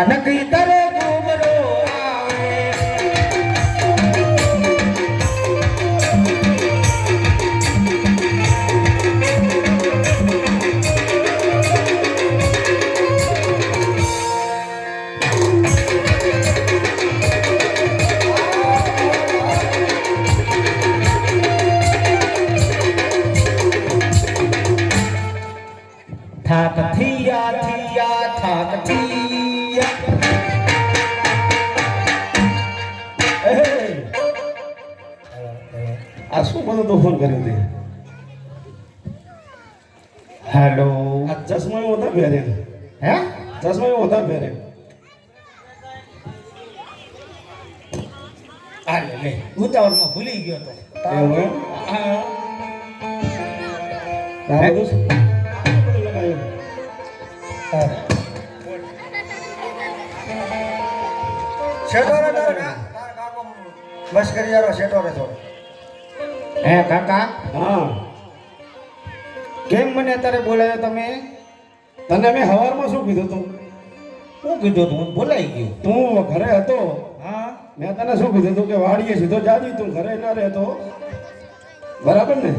અનકી તરે ઘૂમરો આવે થાક થિયા થિયા થાક થિયા આ શું બધું તો ફોન કર્યો તે હેલો આ ચશ્મા હોતા પહેરે હે ચશ્મા હોતા પહેરે આ લે લે ઉતાવળમાં ભૂલી ગયો તો એવું એમ હા તારે તો લગાવ્યું શેઠો રે તારે કાકો બસ કરી યારો શેઠો રે થોડો હે કાકા હા કેમ મને અત્યારે બોલાયો તમે તને મેં હવારમાં શું કીધું તું શું કીધું તું ભૂલાઈ ગયું તું ઘરે હતો હા મેં તને શું કીધું તું કે વાડીએ સીધો જાજી તું ઘરે ના રહેતો બરાબર ને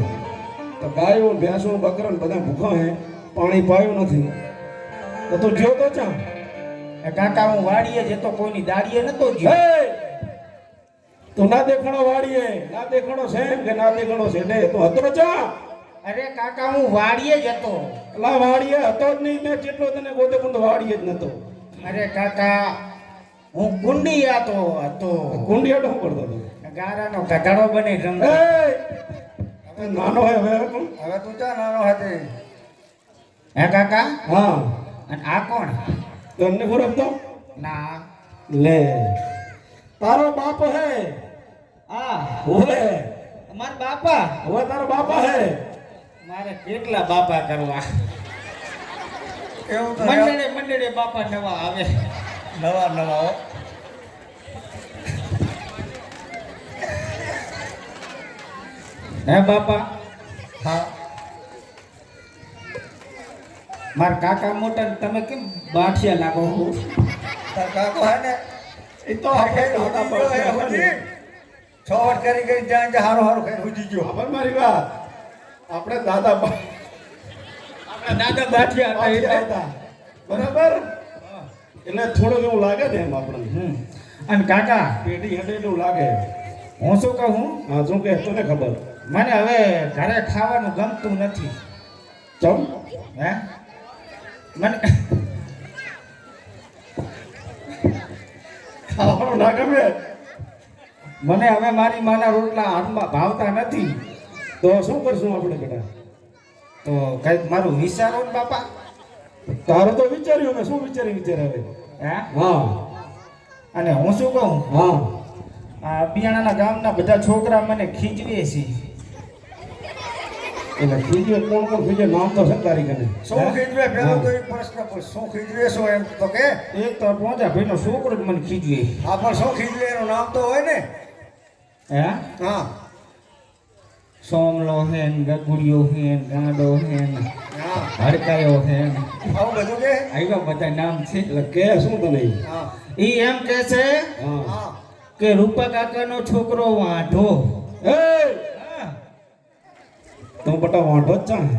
તો ગાયો ભેંસો બકરો ને બધા ભૂખા હે પાણી પાયું નથી તો તું જ્યો તો ચા એ કાકા હું વાડીએ જતો કોઈની દાડીએ નતો ગયો હે તું ના દેખાણો વાડીએ ના દેખાણો છે કે ના દેખાણો છે ને તું હતો ચા અરે કાકા હું વાડીએ જ હતો અલા વાડીએ હતો જ નહીં મેં કેટલો તને ગોતે પણ વાડીએ જ નતો અરે કાકા હું કુંડી હતો કુંડિયાડો શું કરતો હતો ગારાનો કટાડો બને રમતો એ તું નાનો હે હવે તું હવે તું ચા નાનો હતી હે કાકા હા અને આ કોણ તને ખોરપતો ના લે તારો બાપ હે આ ઓવે અમાર બાપા હવે તારો બાપા હે મારે કેટલા બાપા કરવા એવું તો મંડળે મંડળે બાપા નવા આવે નવા નવા હો હે બાપા હા માર કાકા મોટા ને તમે કેમ બાઠિયા લાગો છો તાર કાકો હે ને એ તો આપણે દાદા બાપ છ વર્ષ કરી કરી જ્યાં જ્યાં હારો હારો ખાઈ હુજી ગયો ખબર મારી વાત આપણે દાદા બાપ આપણા દાદા બાઠિયા હતા એટલે. બરાબર એટલે થોડું એવું લાગે ને એમ આપણને અને કાકા પેટી હેઠે એવું લાગે હું શું કહું હા શું કે તને ખબર મને હવે ઘરે ખાવાનું ગમતું નથી ચમ હે મને ખાવાનું ના ગમે મને હવે મારી માના રોટલા હાથમાં ભાવતા નથી તો શું કરશું આપણે બેટા તો કઈક મારું વિચારો ને બાપા તારું તો વિચાર્યું મેં શું વિચાર હવે હે હા અને હું શું કહું હા આ અભિયાણાના ગામના બધા છોકરા મને ખીજવે છે એટલે ખીજવે કોણ ખીજવે નામ તો છે તારી કને શું ખીજવે પેલો તો એક પ્રશ્ન પૂછ શું ખીજવે શું એમ તો કે એક તો પહોંચા ભાઈનો છોકરો જ મને ખીજવે આ પણ શું ખીજવે એનું નામ તો હોય ને હે હા સોમલો હેન ગગુડિયો હેન ગાંડો હેન હા હડકાયો હેન આવું બધું કે આવ્યા બધા નામ છે એટલે કે શું તને ઈ? હા ઈ એમ કે છે હા હા કે રૂપા કાકાનો છોકરો વાંઢો એ હા. તું બટા વાંઢો જ ચાણ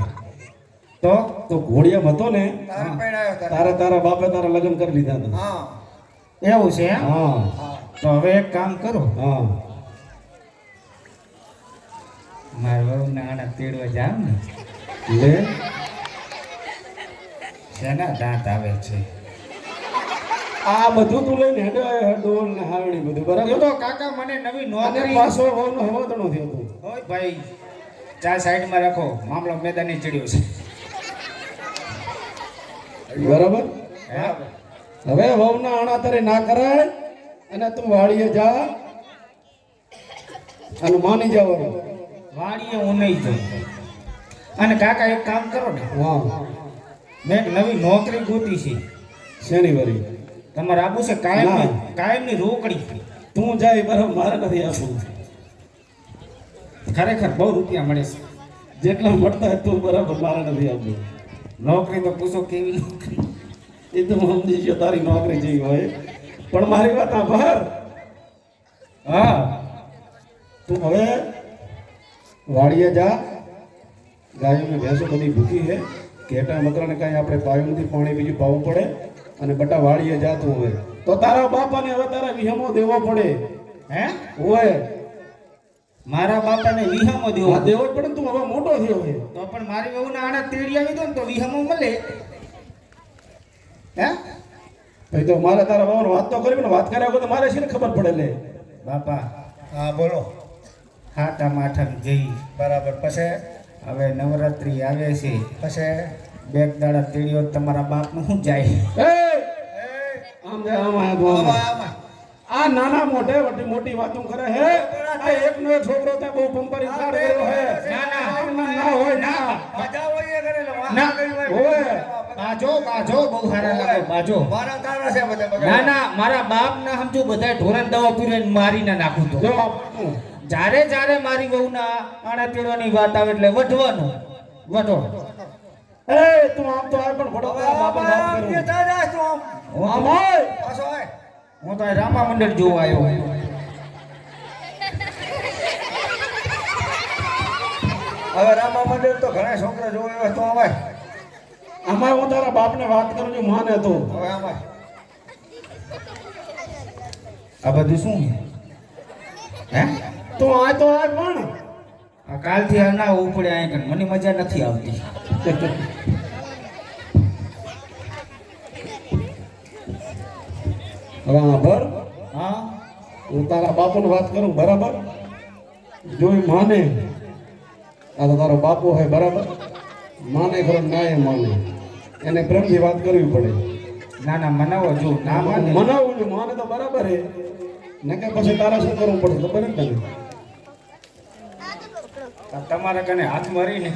તો તો ઘોડિયામ હતો ને તારે પહેણાયો તારે તારા બાપે તારા લગ્ન કરી લીધા હતા હા એવું છે એમ? હા હા તો હવે એક કામ કરો હા મારા વહુને આના તેડવા જાવ ને લે શેના દાંત આવે છે આ બધું તું લઈને હેડો ડોલ ને હારણી બધું એ બરાબર તો કાકા મને નવી અને નોકરી પાછો વહુનો હવાદણો થયો તું ઓય ભાઈ ચા સાઈડમાં રાખો મામલો મેદાની ચડ્યો છે બરાબર હે? હવે વહુના આણા તારે ના કરાય અને તું વાડીએ જા અને માની જવાનું વાડીએ હું નહીં જઉં અને કાકા એક કામ કરો ને હા મેં એક નવી નોકરી ગોતી છે શેની વરી તમારે આપવું છે કાયમની રોકડી તું જાય બરાબર મારે નથી આપવું ખરેખર બહુ રૂપિયા મળે છે જેટલા મળતા હોય તું બરાબર મારે નથી આપવું નોકરી તો પૂછો કેવી નોકરી એ તો હું સમજી ગયો તારી નોકરી જેવી હોય પણ મારી વાત આભાર હા તું હવે વાડીએ જા ગાયો ને ભેંસો બધી ભૂખી છે ઘેટા મકરાને કાંઈ આપણે પાયું નથી પાણી બીજું પાવું પડે અને બટા વાડીએ જા તું હવે તો તારા બાપાને હવે તારા વિહમો દેવો પડે હે હોય મારા બાપાને વિહમો દેવો હા દેવો જ પડે ને તું હવે મોટો થયો છે તો પણ મારી વહુને આના તેડી આવી દો ને તો વિહમો મળે હે ભાઈ તો મારે તારા બાબાને વાત તો કરવી ને વાત કર્યા વગર તો મારે શી ખબર પડે લે બાપા હા બોલો હાટા માઠમ જઈ બરાબર પછી હવે નવરાત્રી આવે છે પછી બે દાડા તેડીઓ તમારા બાપનું શું જાય આમ જાય આમ આયા તો આમ આયા. આમાં આ નાના મોઢે મોટી મોટી વાતો કરે હે આ એકનો એક છોકરો તે બહુ પંપરી કાઢ કર્યો હે ના હોય ના મજા હોય એ કરેલો ના. હોય બાજો બાજો બહુ સારા લાગે બાજો મારા તારા છે બધા ના ના મારા બાપ ના સમજો બધા ઢોરણ દવા પીને મારી ના નાખું તો જો જ્યારે જ્યારે મારી વહુના આણા તેડવાની વાત આવે એટલે વઢવાનું વઢો એ તું આમ તો આ પણ ફોટો બાપા વાત આમ કરું જા જા તું આમ આમ હોય પાછો આય હું તો અહીં રામા મંડળ જોવા આવ્યો હવે રામા મંદિર તો ઘણા છોકરા જોવે હોય તો આવે આમાં હું તારા બાપને વાત કરું છું માને તો હવે આમાં આ બધું શું હે તું આ તો આ પણ આ કાલથી આ ના ઉપડે અહીં કણ મને મજા નથી આવતી હવે આભાર હા હું તારા બાપુને વાત કરું બરાબર જો ઈ માને આ તો તારો બાપો હોય બરાબર માને ખરો ના એ માને એને પ્રેમથી વાત કરવી પડે ના ના મનાવો જો ના માને મનાવું છું માને તો બરાબર હે ને કે પછી તારા શું કરવું પડે ખબર ને તને તમારા કને હાથ મારીને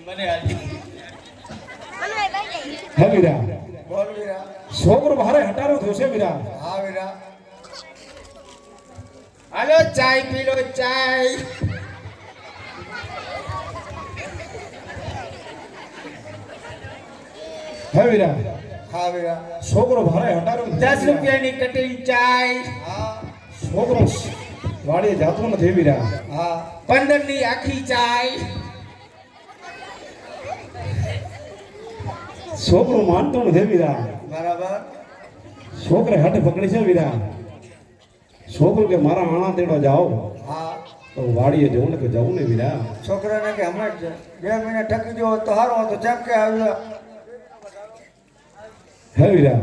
મને હાલતી હે વીરા બોલ વીરા છોકરો ભારે હટારો થશે વીરા હા વીરા હાલો ચાય પી લો ચાય હે વીરા હા વીરા છોકરો ભારે હટારો 10 રૂપિયાની કટેલી ચાય હા છોકરો વાડીએ જાતો નથી વીરા હા 15 ની આખી ચાય છોકરો માનતો નથી વીરા બરાબર છોકરે હાથે પકડી છે વીરા છોકરો કે મારા આણા તેડો જાઓ હા તો વાડીએ જવું ને કે જવું ને વીરા છોકરાને કે હમણાં જ 2 મહિના ટકી ગયો તો સારું હતું જેમ કે આવ્યો હે વીરા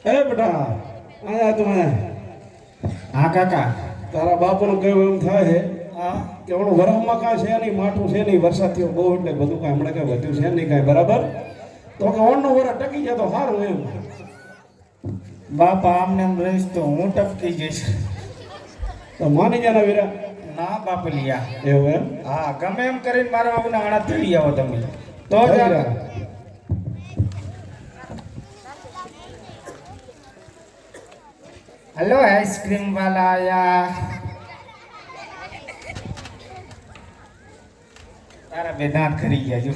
એ બેટા આયા તું હા કાકા તારા બાપુનું કહેવું એમ થાય છે હા કે હમણાં વરફમાં કાંઈ છે નહીં માઠું છે નહીં વરસાદ થયો બહુ એટલે બધું કાંઈ હમણાં કાંઈ વધ્યું છે નહીં કાંઈ બરાબર તો કે ઓણનો વરસ ટકી જાય તો સારું એમ બાપા આમને એમ રહીશ તો હું ટપકી જઈશ તો માની જાય ને વીરા ના બાપલિયા એવું એમ હા ગમે એમ કરીને મારા બાબુના આણા તેડી આવો તમે તો હે જ વીરા? हेलो आइसक्रीम वाला आया तारा बेदांत खरी गया जो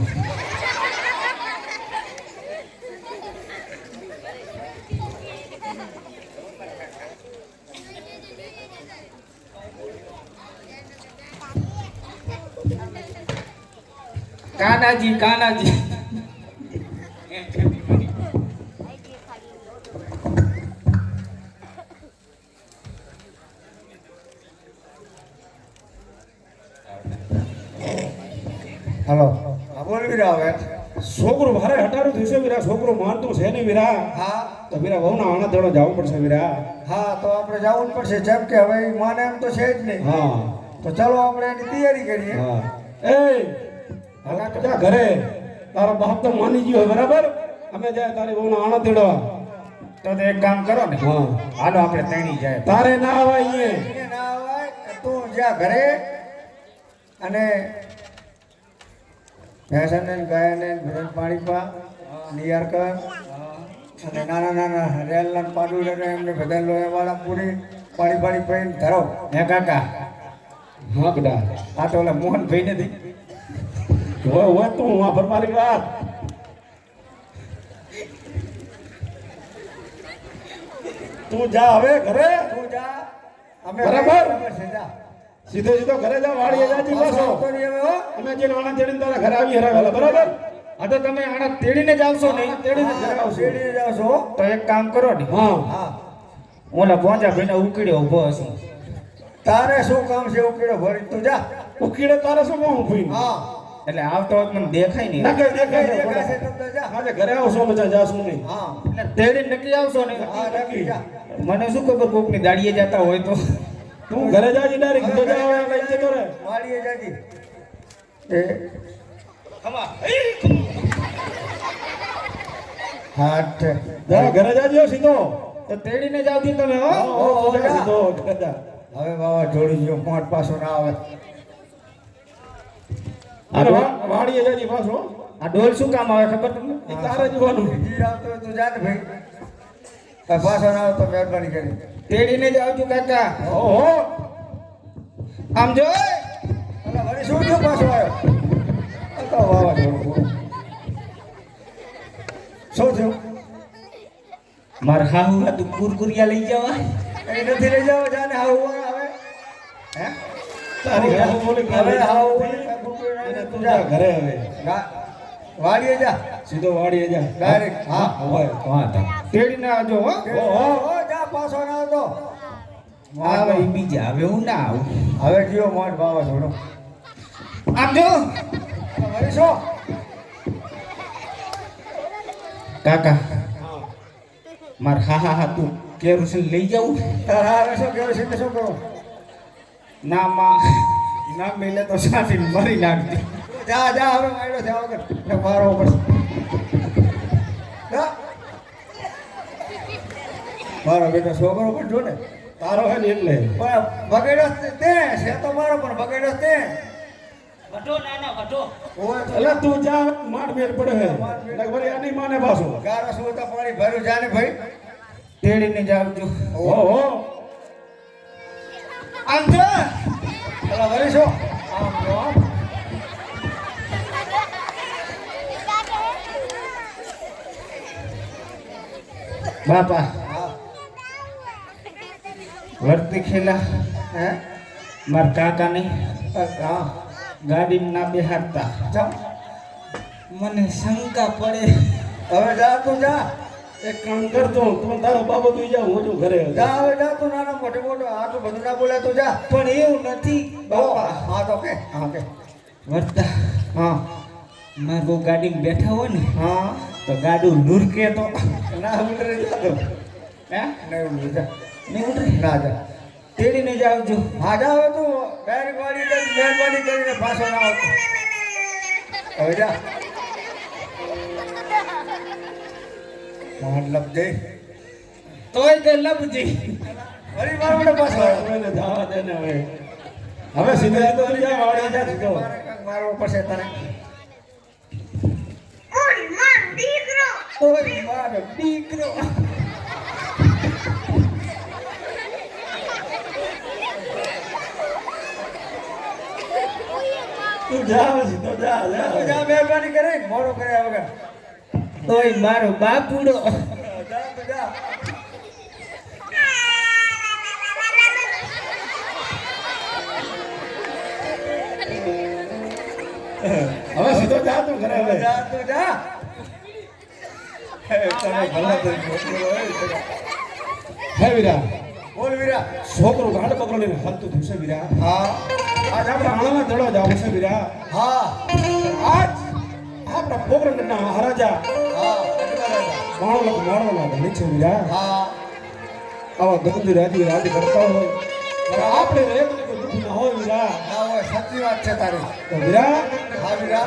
काना जी હલો હા બોલ વીરા હવે છોકરો ભારે હટારું થશે વીરા છોકરો માનતું છે નહીં વીરા હા તો વીરા વહુના આણા તેડો જવું પડશે વીરા હા તો આપણે જવું જ પડશે જેમ કે હવે ઈ માને એમ તો છે જ નહીં હા તો ચાલો આપણે એની તૈયારી કરીએ હા એ હાલા જા ઘરે તારો બાપ તો માની ગયો હોય બરાબર અમે જાય તારી વહુના આણા તેડવા તો એક કામ કરો ને હા હાલો આપણે તેણી જાય તારે ના આવાય અહીંયા એને ના અવાય તું જ્યાં ઘરે અને ભેંસને ને ગાયને ને ભેંસ પાણી પા નિયાર કર અને નાના નાના રેલના પાડું એમને બધા લોહીવાળા પૂરી પાણી પાણી પીને ધરો હે કાકા હા બેટા આ તો ઓલા મોહનભાઈ નથી હોય તું વાપર મારી વાત તું જા હવે ઘરે તું જા અમે બરાબર. છે જા સીધો સીધો ઘરે જા વાડીએ જાજી પાછો પાછો આવતો નહીં હવે હો. અમે જે નાણા તેડીને તારા ઘરે આવી હરાવેલા બરાબર આ તો તમે આણા તેડીને જ આવશો નહીં તેડીને ઘરે હા, આવશું શેરડીએ જાઓ છો હો. તો એક કામ કરો ને હા હા ઓલા પોંજા ભાઈને ઉકળ્યો ઊભો હશે તારે શું કામ છે ઉકેડો ભરી તું જા ઉકીડે તારે શું કહું ફૂઈ હા એટલે આવતો વખત મને દેખાય નહીં નકર દેખાય દેખાશે છે તમને જા આજે ઘરે આવશો મજા જાશું નહીં હા એટલે તેડીને નક્કી આવશો ને હા નક્કી જા મને શું ખબર કોકની દાડીએ જતા હોય તો તું ઘરે જાજી ડાયરેક્ટ સીધો જા હવે લઈ જતો રે વાડીએ જાજી એ હાથ જા ઘરે જાજો સીધો તો તેડીને જ આવતી તમે હો તું જા સીધો ઘરે જા હવે બાવા જોડી ગયો પોંચ પાછો ના આવે અને વાડીએ જાજી પાછો આ ડોલ શું કામ આવે ખબર તમને એ તારે જોવાનું જી આવતો હોય તું જા ને ભાઈ કાંઈ પાછો ના આવે તો મહેરબાની કરી તેડીને જ આવજો કાકા ઓહો આમ જો અલા વળી શું થયું પાછો આવ્યો આ તો વાવાઝોડું શું થયું માર હાહુ હતું કુરકુરિયા લઈ જવા એ નથી લઈ જાવ જાને હાવ આવે હે તારી હાવ બોલી હવે હાવ એને તું જા ઘરે હવે વાડીએ જા સીધો વાડીએ જા ડાયરેક્ટ હા હવે હા તો તેડીને આવજો હો ઓહો જા પાછો ના આવતો આવે ઈ બીજા હવે હું ના આવું હવે જીઓ મોટ વાવાઝોડું આમ જો વળી શું કાકા માર હા હતું કેરોસીન લઈ જાવું તારા હવે શું કહેવું છે કે શું કરું ના માં ના મેલે તો સાથી મરી નાખતી જા જા હવે માર્યો થયા વગર ને મારો પડશે જા મારો બેટો છોકરો પણ જો ને તારો હે ને એટલે પણ બગડ્યો તે છે તો મારો પણ બગડ્યો તે વટો નાના વટો ઓય તો એટલે તું જા માર મેર પડે હે લગભગ આની માને પાછો ગારો સુતા પાણી ભર્યું જાને ભાઈ તેડીને જ આવજો ઓહો આમ જો અલા વળી શું આમ જો આમ. બાપા હા વર્તી ખેલા હે માર કાકા ને હા ગાડીમાં ના બેહાડતા જા મને શંકા પડે હવે જા તું જા એક કામ કર તું તારો બાબો તું જા હું છું ઘરે જા હવે જા તું નાના મોટે મોટો આ તો બધું ના બોલે તું જા પણ એવું નથી બાપા બાપા હા તો કે હા કે વર્તા હા માર બહુ ગાડીમાં બેઠા હોય ને હા તો ગાડું લુરકે તો ના ઉતરે જા તો હે નહીં ઉતરે જા નહીં ઉતરે ના જા તેડીને જ આવજો હા જા હવે તું ડાયરેક્ટ વાળી જઈ મહેરબાની કરીને પાછો ના આવતો હવે જા મતલબ જઈ તોય તે લબજી વળી મારો બેટો પાછો આવ્યો. એને જવા દે ને હવે સીધો સીધો તું જા વાડીએ જા સીધો મારે કાંઈક મારવો પડશે તને ઓય મારો દીકરો તું જા હવે સીધો જા તું જા મહેરબાની કરી મોડો કર્યા વગર ઓય મારો બાપુડો જા તું જા હવે સીધો જા તું ઘરે હવે જા તું જા તને ભલા થઈ ગયો. હે વીરા બોલ વીરા છોકરો ગાડ પકડીને હાલતું થશે વીરા હા આજ આપણે આણાના દડો જાવ છે વીરા હા આજ આપણા પોકરણના હરાજા હા માણોના ધણી છે વીરા હા આવા ગંદી રાજી રાજી કરતા હોય અને આપણે રેતને કોઈ દુઃખ ના હોય વીરા ના હોય સાચી વાત છે તારી તો વીરા હા વીરા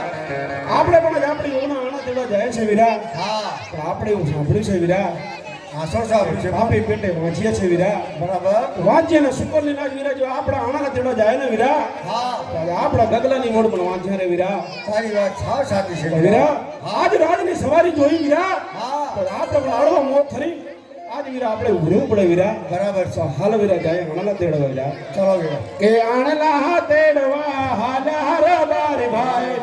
આપણે પણ આજ આપણી ઓના આણા દડો જાય છે વીરા હા પણ આપણે એવું સાંભળ્યું છે વીરા હા શું સાંભળ્યું છે આપણી પેટે વાંચીએ છે વીરા બરાબર વાંચીએ ને સુકરની નાજ વીરા જો આપણા આણાના દડો જાય ને વીરા હા તો આપણા ગગલાની મોડ પણ વાંચ્યા રે વીરા તારી વાત સાવ સાચી છે તો વીરા આજ રાજની સવારી જોઈ વીરા હા તો આપણે પણ હળવા મોત ખરી આજ વીરા આપણે ઉભરું પડે વીરા બરાબર છે. હાલ વીરા જાય આણલા તેડવા જા ચલો વીરા. કે આણલા તેડવા હાલ હર બાર ભાઈ